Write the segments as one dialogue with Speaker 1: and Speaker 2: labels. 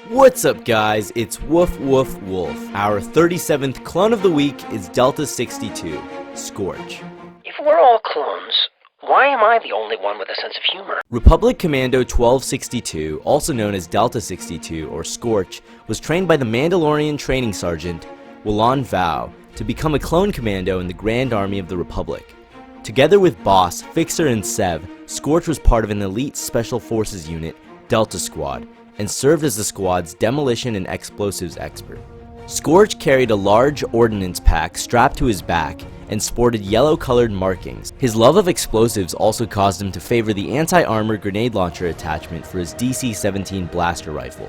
Speaker 1: What's up guys, it's Woof Woof Wolf. Our 37th clone of the week is Delta 62, Scorch.
Speaker 2: If we're all clones, why am I the only one with a sense of humor?
Speaker 1: Republic Commando 1262, also known as Delta 62 or Scorch, was trained by the Mandalorian training sergeant Wulon Vao to become a clone commando in the Grand Army of the Republic. Together with Boss, Fixer, and Sev, Scorch was part of an elite special forces unit, Delta Squad, and served as the squad's demolition and explosives expert. Scorch carried a large ordnance pack strapped to his back and sported yellow-colored markings. His love of explosives also caused him to favor the anti-armor grenade launcher attachment for his DC-17 blaster rifle.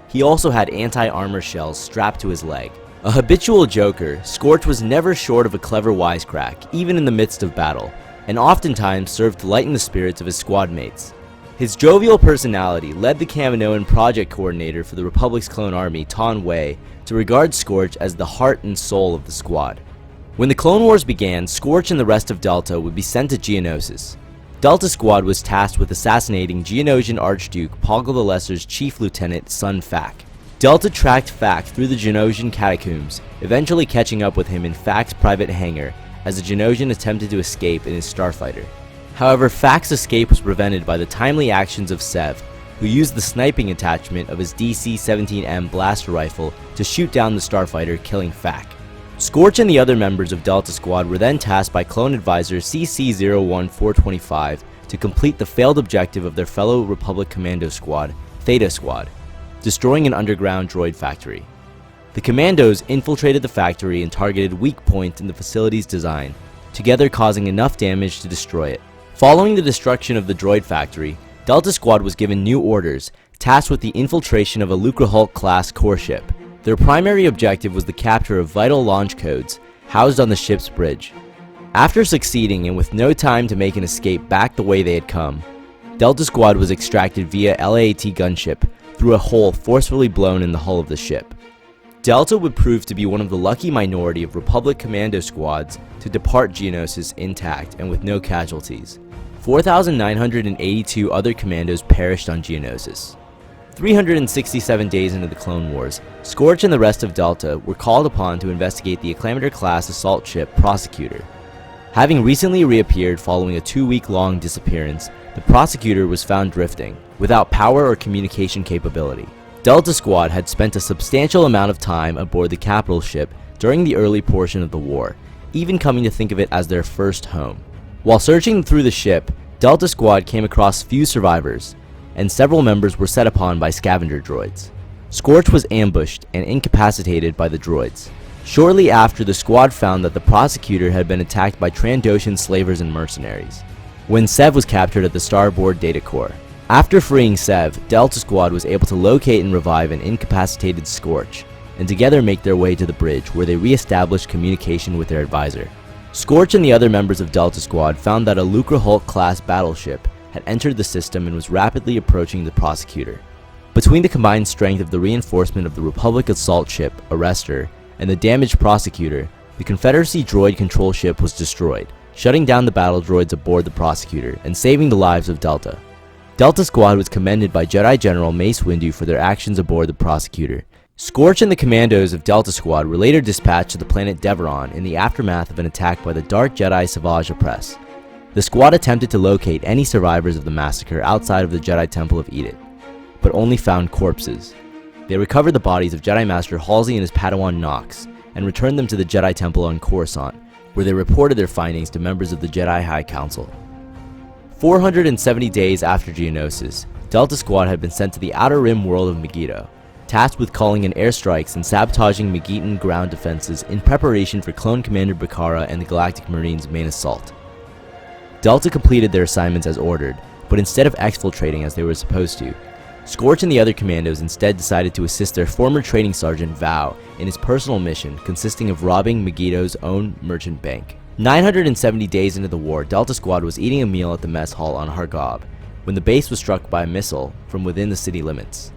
Speaker 1: He also had anti-armor shells strapped to his leg. A habitual joker, Scorch was never short of a clever wisecrack, even in the midst of battle, and oftentimes served to lighten the spirits of his squad mates. His jovial personality led the Kaminoan project coordinator for the Republic's clone army, Ton Wei, to regard Scorch as the heart and soul of the squad. When the Clone Wars began, Scorch and the rest of Delta would be sent to Geonosis. Delta Squad was tasked with assassinating Geonosian Archduke Poggle the Lesser's chief lieutenant, Sun Fac. Delta tracked Fac through the Geonosian catacombs, eventually catching up with him in Fac's private hangar as the Geonosian attempted to escape in his starfighter. However, Fac's escape was prevented by the timely actions of Sev, who used the sniping attachment of his DC-17M blaster rifle to shoot down the starfighter, killing Fac. Scorch and the other members of Delta Squad were then tasked by clone advisor CC-01425 to complete the failed objective of their fellow Republic Commando Squad, Theta Squad, destroying an underground droid factory. The Commandos infiltrated the factory and targeted weak points in the facility's design, together causing enough damage to destroy it. Following the destruction of the droid factory, Delta Squad was given new orders, tasked with the infiltration of a Lucrehulk-class core ship. Their primary objective was the capture of vital launch codes housed on the ship's bridge. After succeeding and with no time to make an escape back the way they had come, Delta Squad was extracted via LAAT gunship through a hole forcefully blown in the hull of the ship. Delta would prove to be one of the lucky minority of Republic Commando squads to depart Geonosis intact and with no casualties. 4,982 other commandos perished on Geonosis. 367 days into the Clone Wars, Scorch and the rest of Delta were called upon to investigate the Acclamator-class assault ship Prosecutor. Having recently reappeared following a 2-week-long disappearance, the Prosecutor was found drifting, without power or communication capability. Delta Squad had spent a substantial amount of time aboard the capital ship during the early portion of the war, even coming to think of it as their first home. While searching through the ship, Delta Squad came across few survivors, and several members were set upon by scavenger droids. Scorch was ambushed and incapacitated by the droids. Shortly after, the squad found that the Prosecutor had been attacked by Trandoshan slavers and mercenaries, when Sev was captured at the starboard data core. After freeing Sev, Delta Squad was able to locate and revive an incapacitated Scorch, and together make their way to the bridge where they re-established communication with their advisor. Scorch and the other members of Delta Squad found that a Lucrehulk-class battleship had entered the system and was rapidly approaching the Prosecutor. Between the combined strength of the reinforcement of the Republic assault ship, Arrestor, and the damaged Prosecutor, the Confederacy droid control ship was destroyed, shutting down the battle droids aboard the Prosecutor and saving the lives of Delta. Delta Squad was commended by Jedi General Mace Windu for their actions aboard the Prosecutor. Scorch and the commandos of Delta Squad were later dispatched to the planet Deveron in the aftermath of an attack by the Dark Jedi Savage Opress. The squad attempted to locate any survivors of the massacre outside of the Jedi Temple of Edith, but only found corpses. They recovered the bodies of Jedi Master Halsey and his Padawan Nox, and returned them to the Jedi Temple on Coruscant, where they reported their findings to members of the Jedi High Council. 470 days after Geonosis, Delta Squad had been sent to the Outer Rim world of Megiddo, tasked with calling in airstrikes and sabotaging Megitan ground defenses in preparation for Clone Commander Bakara and the Galactic Marines' main assault. Delta completed their assignments as ordered, but instead of exfiltrating as they were supposed to, Scorch and the other commandos instead decided to assist their former training sergeant Vao in his personal mission consisting of robbing Megiddo's own merchant bank. 970 days into the war, Delta Squad was eating a meal at the mess hall on Hargob when the base was struck by a missile from within the city limits.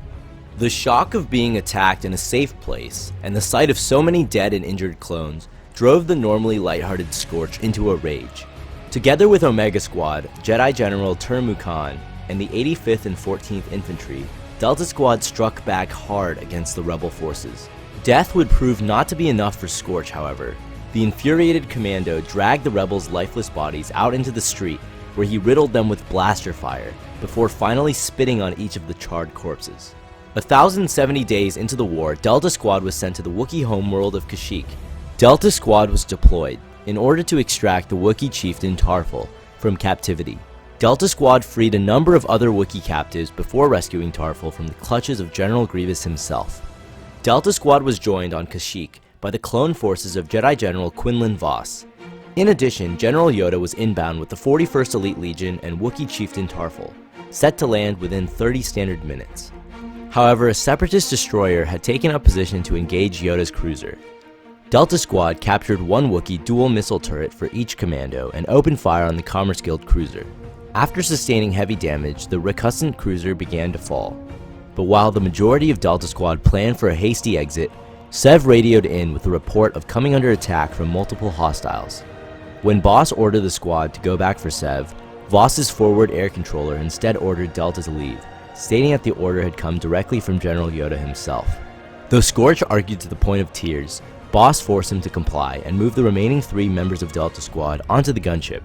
Speaker 1: The shock of being attacked in a safe place, and the sight of so many dead and injured clones, drove the normally lighthearted Scorch into a rage. Together with Omega Squad, Jedi General Turmu Khan, and the 85th and 14th Infantry, Delta Squad struck back hard against the rebel forces. Death would prove not to be enough for Scorch, however. The infuriated commando dragged the rebels' lifeless bodies out into the street, where he riddled them with blaster fire, before finally spitting on each of the charred corpses. 1,070 days into the war, Delta Squad was sent to the Wookiee homeworld of Kashyyyk. Delta Squad was deployed in order to extract the Wookiee chieftain Tarful from captivity. Delta Squad freed a number of other Wookiee captives before rescuing Tarful from the clutches of General Grievous himself. Delta Squad was joined on Kashyyyk by the clone forces of Jedi General Quinlan Vos. In addition, General Yoda was inbound with the 41st Elite Legion and Wookiee chieftain Tarful, set to land within 30 standard minutes. However, a Separatist destroyer had taken up position to engage Yoda's cruiser. Delta Squad captured one Wookiee dual missile turret for each commando and opened fire on the Commerce Guild cruiser. After sustaining heavy damage, the recusant cruiser began to fall. But while the majority of Delta Squad planned for a hasty exit, Sev radioed in with a report of coming under attack from multiple hostiles. When Boss ordered the squad to go back for Sev, Vos's forward air controller instead ordered Delta to leave, stating that the order had come directly from General Yoda himself. Though Scorch argued to the point of tears, Boss forced him to comply and moved the remaining 3 members of Delta Squad onto the gunship,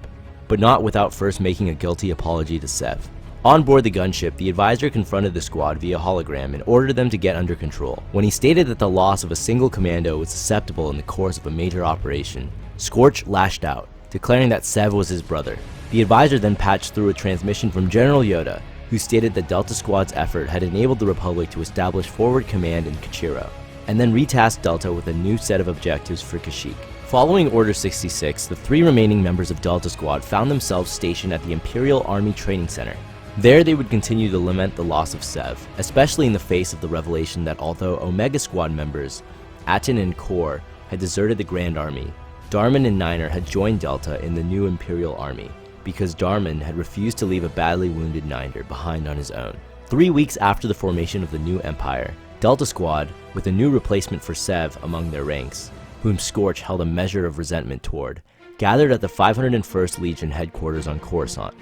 Speaker 1: but not without first making a guilty apology to Sev. On board the gunship, the advisor confronted the squad via hologram and ordered them to get under control. When he stated that the loss of a single commando was acceptable in the course of a major operation, Scorch lashed out, declaring that Sev was his brother. The advisor then patched through a transmission from General Yoda, who stated that Delta Squad's effort had enabled the Republic to establish forward command in Kachiro, and then retasked Delta with a new set of objectives for Kashyyyk. Following Order 66, the 3 remaining members of Delta Squad found themselves stationed at the Imperial Army Training Center. There they would continue to lament the loss of Sev, especially in the face of the revelation that although Omega Squad members, Atton and Kor, had deserted the Grand Army, Darman and Niner had joined Delta in the new Imperial Army, because Darman had refused to leave a badly wounded Niner behind on his own. 3 weeks after the formation of the new Empire, Delta Squad, with a new replacement for Sev among their ranks, whom Scorch held a measure of resentment toward, gathered at the 501st Legion headquarters on Coruscant,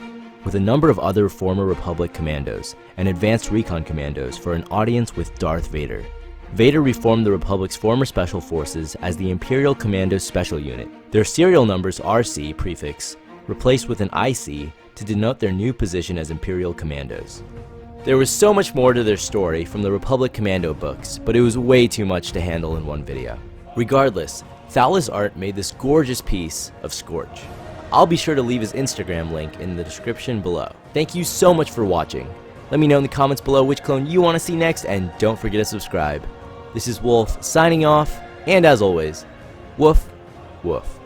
Speaker 1: with a number of other former Republic commandos and advanced recon commandos for an audience with Darth Vader. Vader reformed the Republic's former special forces as the Imperial Commandos Special Unit. Their serial numbers RC prefix replaced with an IC to denote their new position as Imperial Commandos. There was so much more to their story from the Republic Commando books, but it was way too much to handle in one video. Regardless, Thalas Art made this gorgeous piece of Scorch. I'll be sure to leave his Instagram link in the description below. Thank you so much for watching. Let me know in the comments below which clone you want to see next, and don't forget to subscribe. This is Wolf signing off, and as always, woof, woof.